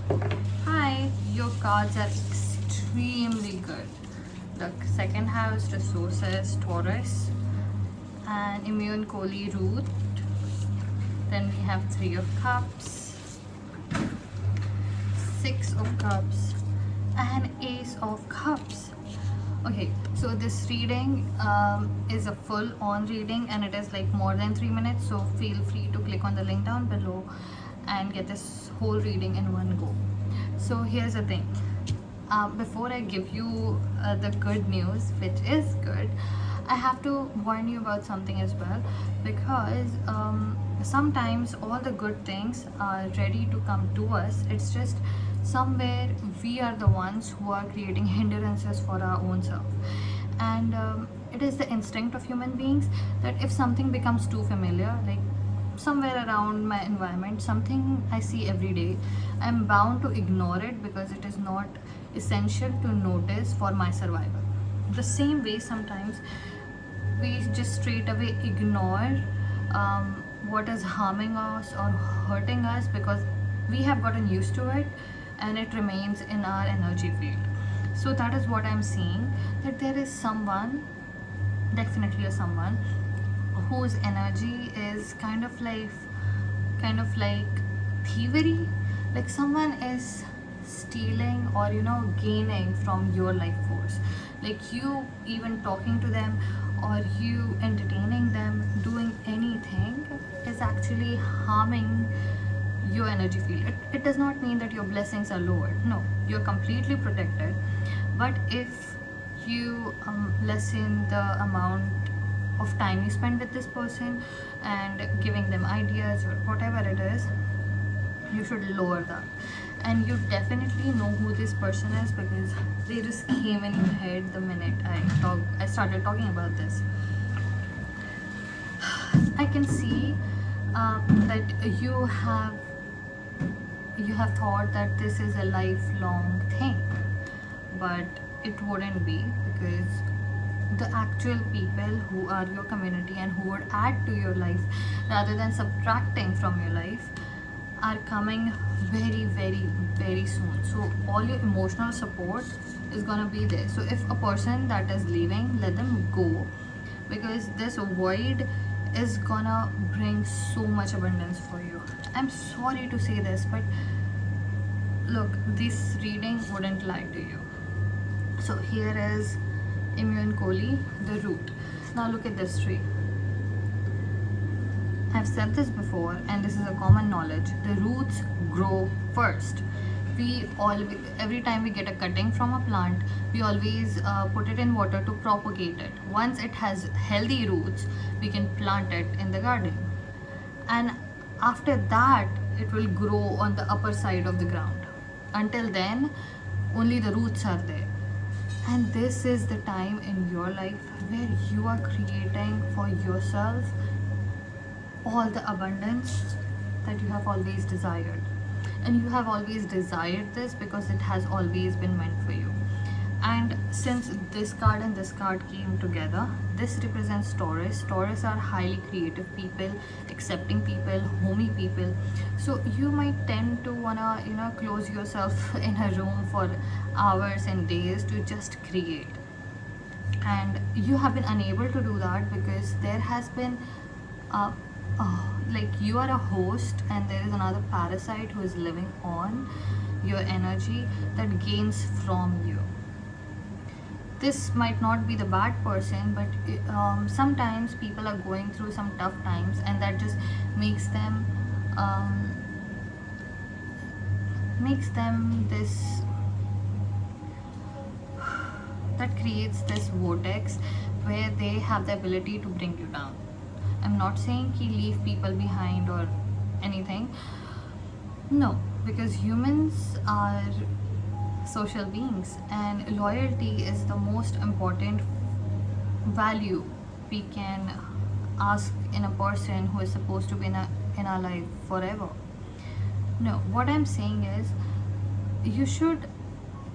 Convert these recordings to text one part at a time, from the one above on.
Hi, your cards are extremely good. Look, second house, resources, Taurus, and immune Koli root. Then we have Three of Cups, Six of Cups, and Ace of Cups. Okay, so this reading is a full on reading and it is like more than 3 minutes. So feel free to click on the link down below and get this whole reading in one go. So here's the thing. Before I give you the good news, which is good, I have to warn you about something as well, because sometimes all the good things are ready to come to us. It's just somewhere we are the ones who are creating hindrances for our own self. And it is the instinct of human beings that if something becomes too familiar, like somewhere around my environment, something I see every day, I'm bound to ignore it because it is not essential to notice for my survival. The same way, sometimes we just straight away ignore what is harming us or hurting us because we have gotten used to it and it remains in our energy field. So that is what I'm seeing, that there is someone, definitely a someone, whose energy is kind of like thievery, like someone is stealing or gaining from your life force, like you even talking to them or you entertaining them, doing anything is actually harming your energy field. It does not mean that your blessings are lowered. No, you're completely protected. But if you lessen the amount of time you spend with this person and giving them ideas or whatever it is, you should lower that. And you definitely know who this person is because they just came in your head the minute I started talking about this. I can see that you have thought that this is a lifelong thing, but it wouldn't be, because the actual people who are your community and who would add to your life rather than subtracting from your life are coming very, very, very soon. So all your emotional support is gonna be there. So if a person that is leaving, let them go, because this void is gonna bring so much abundance for you. I'm sorry to say this, but look, this reading wouldn't lie to you. So here is immune Koli, the root. Now look at this tree. I've said this before and this is a common knowledge. The roots grow first. Every time we get a cutting from a plant, we always put it in water to propagate it. Once it has healthy roots, we can plant it in the garden. And after that, it will grow on the upper side of the ground. Until then, only the roots are there. And this is the time in your life where you are creating for yourself all the abundance that you have always desired. And you have always desired this because it has always been meant for you. And since this card and this card came together, this represents Taurus. Taurus are highly creative people, accepting people, homey people. So you might tend to wanna close yourself in a room for hours and days to just create. And you have been unable to do that because there has been like you are a host and there is another parasite who is living on your energy that gains from you. This might not be the bad person, but sometimes people are going through some tough times and that just makes them this, that creates this vortex where they have the ability to bring you down. I'm not saying he leave people behind or anything. No, because humans are social beings and loyalty is the most important value we can ask in a person who is supposed to be in our life forever. No, what I'm saying is you should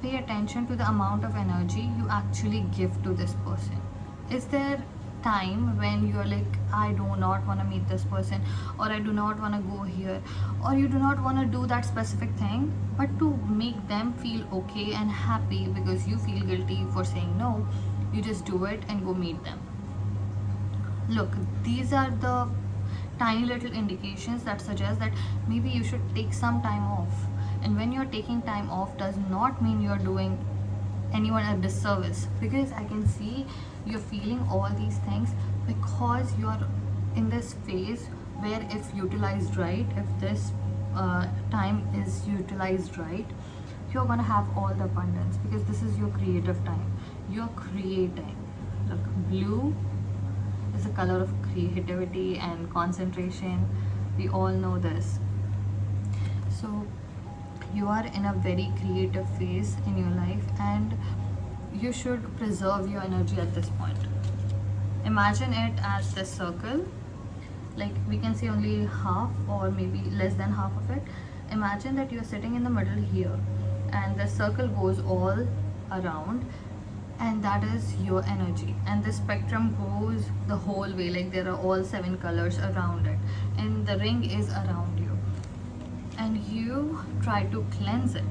pay attention to the amount of energy you actually give to this person. Is there time when you're like, I do not want to meet this person, or I do not want to go here, or you do not want to do that specific thing, but to make them feel okay and happy because you feel guilty for saying no, you just do it and go meet them. Look, these are the tiny little indications that suggest that maybe you should take some time off. And when you're taking time off does not mean you're doing anyone a disservice, because I can see you're feeling all these things because you're in this phase where, if utilized right, if this time is utilized right, you're gonna have all the abundance, because this is your creative time. You're creating. Look, blue is a color of creativity and concentration. We all know this. So you are in a very creative phase in your life, and you should preserve your energy at this point. Imagine it as this circle, like we can see only half or maybe less than half of it. Imagine that you're sitting in the middle here, and the circle goes all around, and that is your energy, and this spectrum goes the whole way, like there are all 7 colors around it, and the ring is around you, and you try to cleanse it.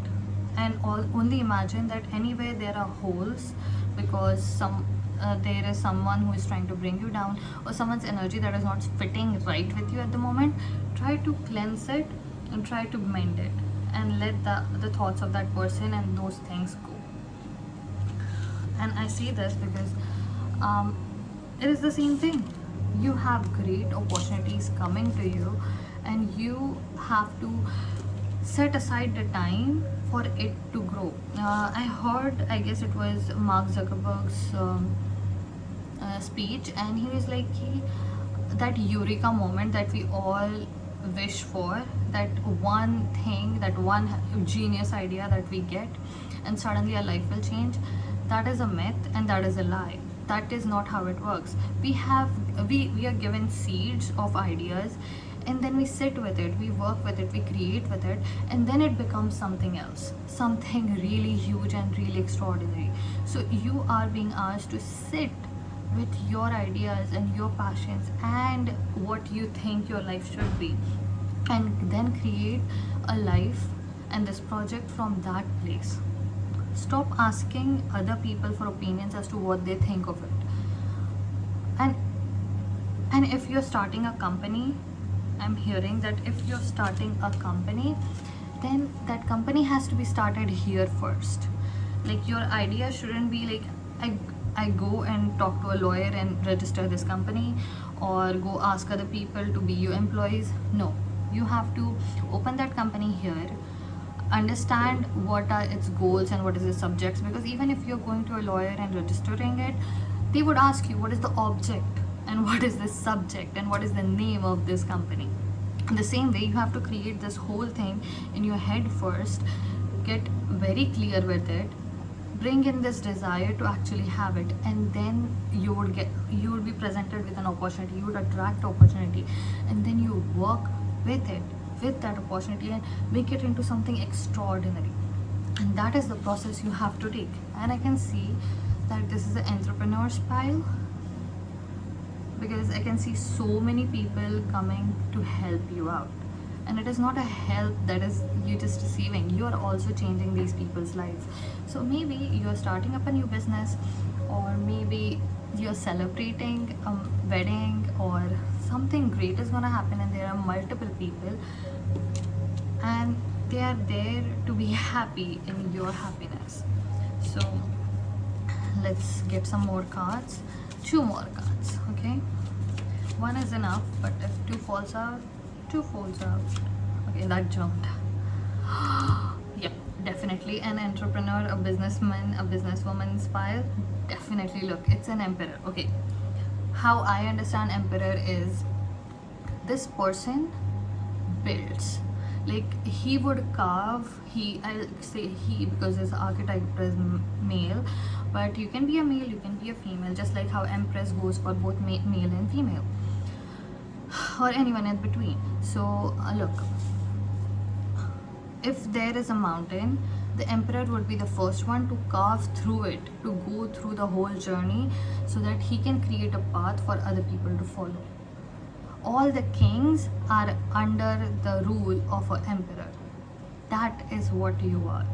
And only imagine that anywhere there are holes, because there is someone who is trying to bring you down, or someone's energy that is not fitting right with you at the moment. Try to cleanse it and try to mend it, and let the thoughts of that person and those things go. And I see this because it is the same thing. You have great opportunities coming to you, and you have to set aside the time for it to grow. I heard, I guess it was Mark Zuckerberg's speech, and he was like, that eureka moment that we all wish for, that one thing, that one genius idea that we get, and suddenly our life will change. That is a myth, and that is a lie. That is not how it works. We are given seeds of ideas, and then we sit with it, we work with it, we create with it, and then it becomes something else, something really huge and really extraordinary. So you are being asked to sit with your ideas and your passions and what you think your life should be, and then create a life and this project from that place. Stop asking other people for opinions as to what they think of it. And if you're starting a company, I'm hearing that if you're starting a company, then that company has to be started here first. Like, your idea shouldn't be like, I go and talk to a lawyer and register this company, or go ask other people to be your employees. No, you have to open that company here, understand what are its goals and what is its subjects, because even if you're going to a lawyer and registering it, they would ask you what is the object and what is the subject and what is the name of this company. In the same way, you have to create this whole thing in your head first, get very clear with it, bring in this desire to actually have it, and then you would be presented with an opportunity, you would attract opportunity, and then you work with it, with that opportunity, and make it into something extraordinary. And that is the process you have to take. And I can see that this is the entrepreneur's pile, because I can see so many people coming to help you out, and it is not a help that is you just receiving, you are also changing these people's lives. So maybe you're starting up a new business, or maybe you're celebrating a wedding, or something great is going to happen, and there are multiple people, and they are there to be happy in your happiness. So let's get some more cards, 2 more cards. Okay, 1 is enough, but if 2 falls out, 2 falls out. Okay, that jumped. Yep, definitely an entrepreneur, a businessman, a businesswoman pile. Definitely. Look, it's an emperor. Okay, how I understand emperor is, this person builds, like he would carve, I'll say he because his archetype is male, but you can be a male, you can be a female, just like how empress goes for both male and female, or anyone in between. So look, if there is a mountain, the emperor would be the first one to carve through it, to go through the whole journey, so that he can create a path for other people to follow. All the kings are under the rule of an emperor. That is what you are.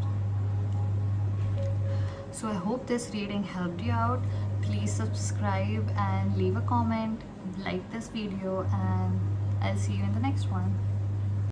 So I hope this reading helped you out. Please subscribe and leave a comment, like this video, and I'll see you in the next one.